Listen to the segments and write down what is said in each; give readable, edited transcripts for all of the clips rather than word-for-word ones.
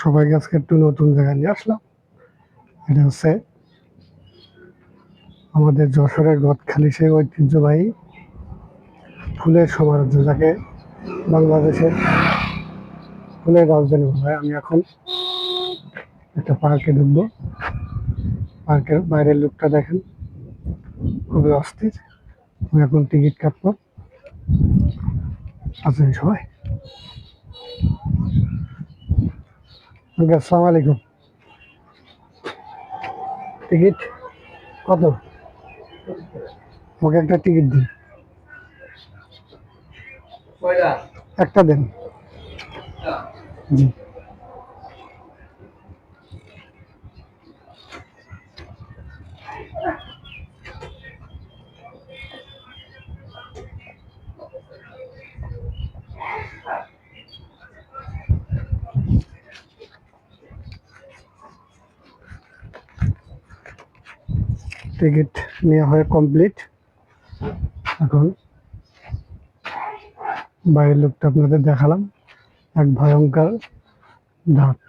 সবাইকে আজকে একটু নতুন জায়গায় নিয়ে আসলাম। এটা হচ্ছে আমাদের যশোরের গদখালি, সেই ঐতিহ্যবাহী ফুলের সমারোহ, যাকে বাংলাদেশের ফুলের রাজধানী বলা হয়। আমি এখন একটা পার্কে ঢুকবো। পার্কের বাইরের লোকটা দেখেন, খুবই অস্থির। আমি এখন টিকিট কাটবো। আছেন সবাই? আসসালামু আলাইকুম। টিকিট কত? আমাকে একটা টিকিট দিন। একটা দেন। জি। টিকিট নেওয়া হয়ে কমপ্লিট। এখন বাইরের লোকটা আপনাদের দেখালাম। এক ভয়ঙ্কর দাঁত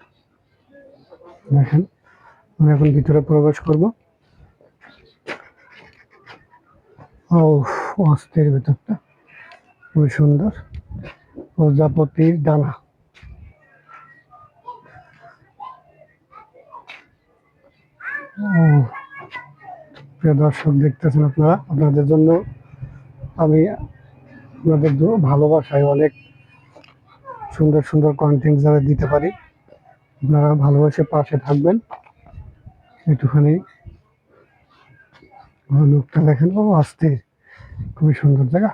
দেখেন। আমি এখন ভিতরে প্রবেশ করব। ও, অস্থির ভিতরটা, খুবই সুন্দর। প্রজাপতির ডানা। ও, প্রিয় দর্শক, দেখতেছেন আপনারা, আপনাদের জন্য আমি আপনাদের ভালোবাসায় অনেক সুন্দর সুন্দর কন্টেন্ট যারা দিতে পারি, আপনারা ভালোবাসে পাশে থাকবেন। একটুখানি লোকটা দেখেন, ও অস্থির, খুবই সুন্দর জায়গা।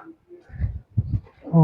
ও,